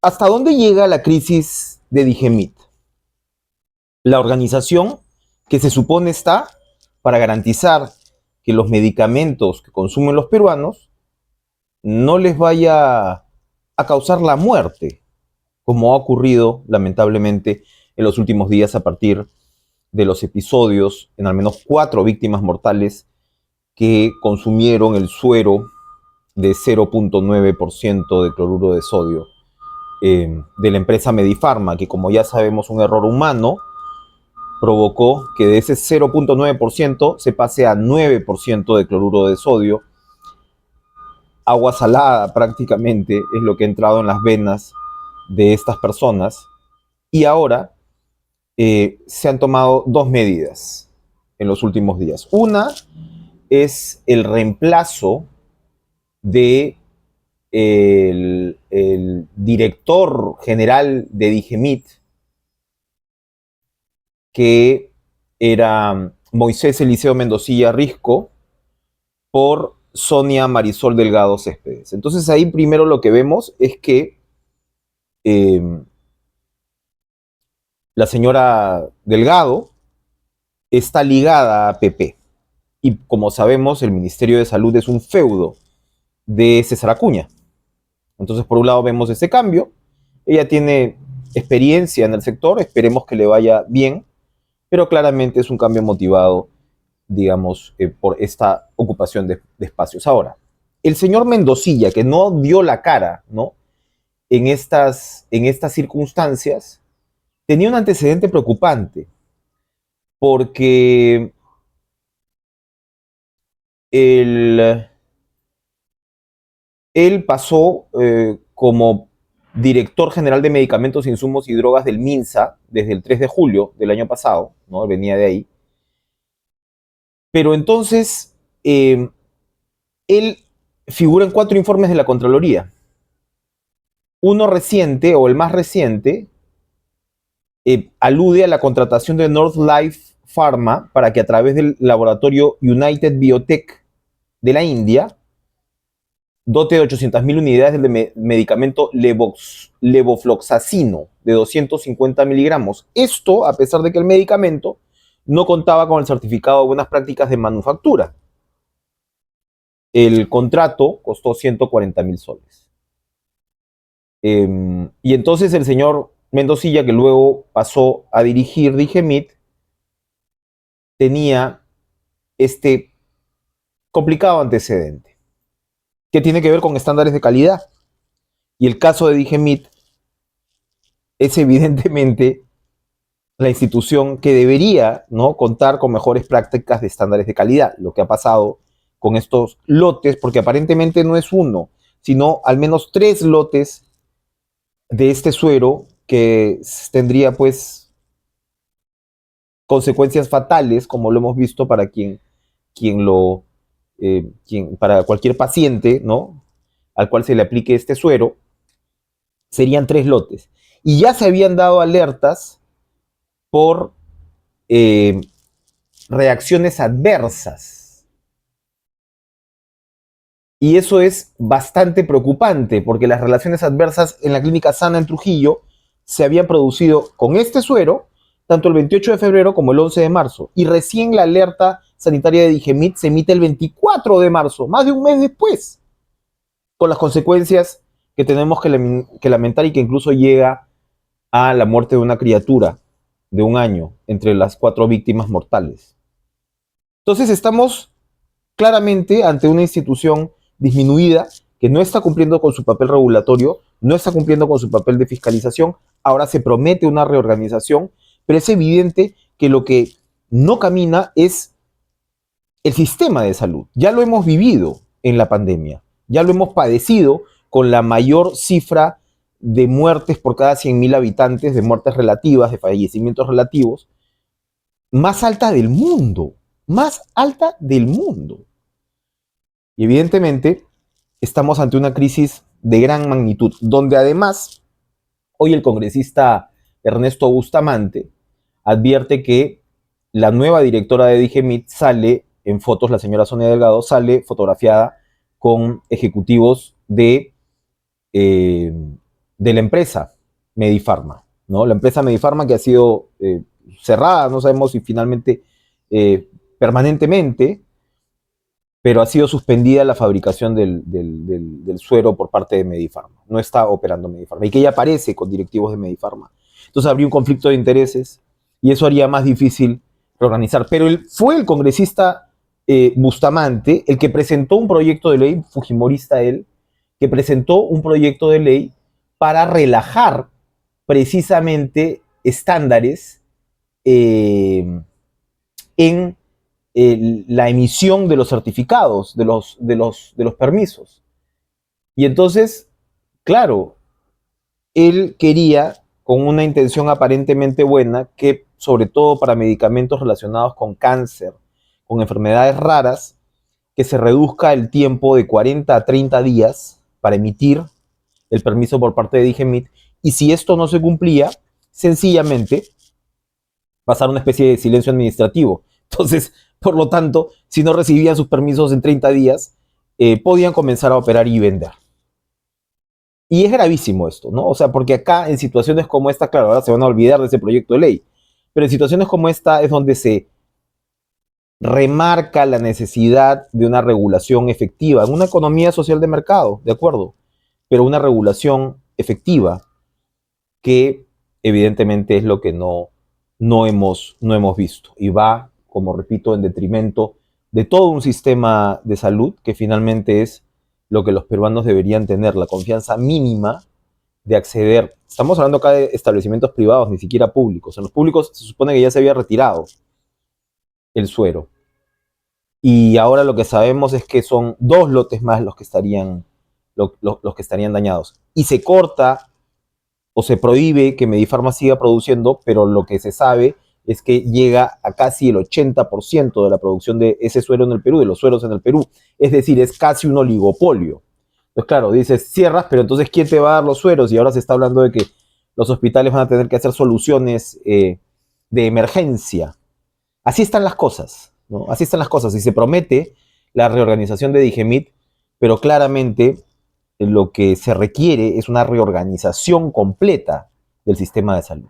¿Hasta dónde llega la crisis de Digemit? La organización que se supone está para garantizar que los medicamentos que consumen los peruanos no les vaya a causar la muerte, como ha ocurrido lamentablemente en los últimos días a partir de los episodios en al menos 4 víctimas mortales que consumieron el suero de 0.9% de cloruro de sodio de la empresa Medifarma, que como ya sabemos un error humano provocó que de ese 0.9% se pase a 9% de cloruro de sodio. Agua salada prácticamente es lo que ha entrado en las venas de estas personas. Y ahora se han tomado dos medidas en los últimos días. Una es el reemplazo de el director general de Digemit, que era Moisés Eliseo Mendocilla Risco, por Sonia Marisol Delgado Céspedes. Entonces ahí primero lo que vemos es que eh, la señora Delgado está ligada a PP. Y como sabemos, el Ministerio de Salud es un feudo de César Acuña. Entonces, por un lado vemos ese cambio. Ella tiene experiencia en el sector, esperemos que le vaya bien, pero claramente es un cambio motivado, digamos, por esta ocupación de espacios. Ahora, el señor Mendocilla, que no dio la cara, ¿no? En estas circunstancias, tenía un antecedente preocupante, porque él, él pasó como director general de medicamentos, insumos y drogas del MINSA desde el 3 de julio del año pasado, ¿no? Venía de ahí. Pero entonces, él figura en 4 informes de la Contraloría. Uno reciente, o el más reciente, alude a la contratación de Northlife Pharma para que a través del laboratorio United Biotech de la India dote de 800.000 unidades del medicamento levofloxacino de 250 miligramos. Esto a pesar de que el medicamento no contaba con el certificado de buenas prácticas de manufactura. El contrato costó 140.000 soles. Y entonces el señor Mendocilla, que luego pasó a dirigir Digemit, tenía este complicado antecedente, que tiene que ver con estándares de calidad. Y el caso de Digemit es evidentemente la institución que debería, ¿no?, contar con mejores prácticas de estándares de calidad. Lo que ha pasado con estos lotes, porque aparentemente no es uno, sino al menos 3 lotes de este suero que tendría pues consecuencias fatales, como lo hemos visto para para cualquier paciente, ¿no?, al cual se le aplique este suero. Serían 3 lotes. Y ya se habían dado alertas por eh, reacciones adversas. Y eso es bastante preocupante, porque las relaciones adversas en la clínica Sana en Trujillo se habían producido con este suero tanto el 28 de febrero como el 11 de marzo. Y recién la alerta sanitaria de Digemit se emite el 24 de marzo, más de un mes después, con las consecuencias que tenemos que lamentar, y que incluso llega a la muerte de una criatura de 1 año entre las 4 víctimas mortales. Entonces estamos claramente ante una institución disminuida que no está cumpliendo con su papel regulatorio, no está cumpliendo con su papel de fiscalización. Ahora se promete una reorganización, pero es evidente que lo que no camina es el sistema de salud. Ya lo hemos vivido en la pandemia, ya lo hemos padecido con la mayor cifra de muertes por cada 100.000 habitantes, de muertes relativas, de fallecimientos relativos, más alta del mundo, más alta del mundo. Y evidentemente estamos ante una crisis de gran magnitud, donde además hoy el congresista Ernesto Bustamante advierte que la nueva directora de Digemit sale en fotos, la señora Sonia Delgado sale fotografiada con ejecutivos de de la empresa Medifarma, ¿no? La empresa Medifarma que ha sido cerrada, no sabemos si finalmente permanentemente, pero ha sido suspendida la fabricación del suero por parte de Medifarma. No está operando Medifarma. Y que ella aparece con directivos de Medifarma. Entonces habría un conflicto de intereses y eso haría más difícil reorganizar. Pero fue el congresista Bustamante el que presentó un proyecto de ley, fujimorista él, que presentó un proyecto de ley para relajar precisamente estándares en la emisión de los certificados, de los permisos. Y entonces, claro, él quería, con una intención aparentemente buena, que sobre todo para medicamentos relacionados con cáncer, con enfermedades raras, que se reduzca el tiempo de 40 a 30 días para emitir el permiso por parte de Digemit, y si esto no se cumplía, sencillamente pasar una especie de silencio administrativo. Entonces, por lo tanto, si no recibían sus permisos en 30 días, podían comenzar a operar y vender. Y es gravísimo esto, ¿no? O sea, porque acá en situaciones como esta, claro, ahora se van a olvidar de ese proyecto de ley, pero en situaciones como esta es donde se remarca la necesidad de una regulación efectiva, en una economía social de mercado, ¿de acuerdo? Pero una regulación efectiva que evidentemente es lo que no hemos visto y va, como repito, en detrimento de todo un sistema de salud que finalmente es lo que los peruanos deberían tener, la confianza mínima de acceder. Estamos hablando acá de establecimientos privados, ni siquiera públicos. En los públicos se supone que ya se había retirado el suero. Y ahora lo que sabemos es que son 2 lotes más los que estarían, los que estarían dañados. Y se corta o se prohíbe que Medifarma siga produciendo, pero lo que se sabe es que llega a casi el 80% de la producción de ese suero en el Perú, de los sueros en el Perú. Es decir, es casi un oligopolio. Entonces, claro, dices, cierras, pero entonces, ¿quién te va a dar los sueros? Y ahora se está hablando de que los hospitales van a tener que hacer soluciones de emergencia. Así están las cosas, ¿no? Así están las cosas. Y se promete la reorganización de Digemit, pero claramente lo que se requiere es una reorganización completa del sistema de salud.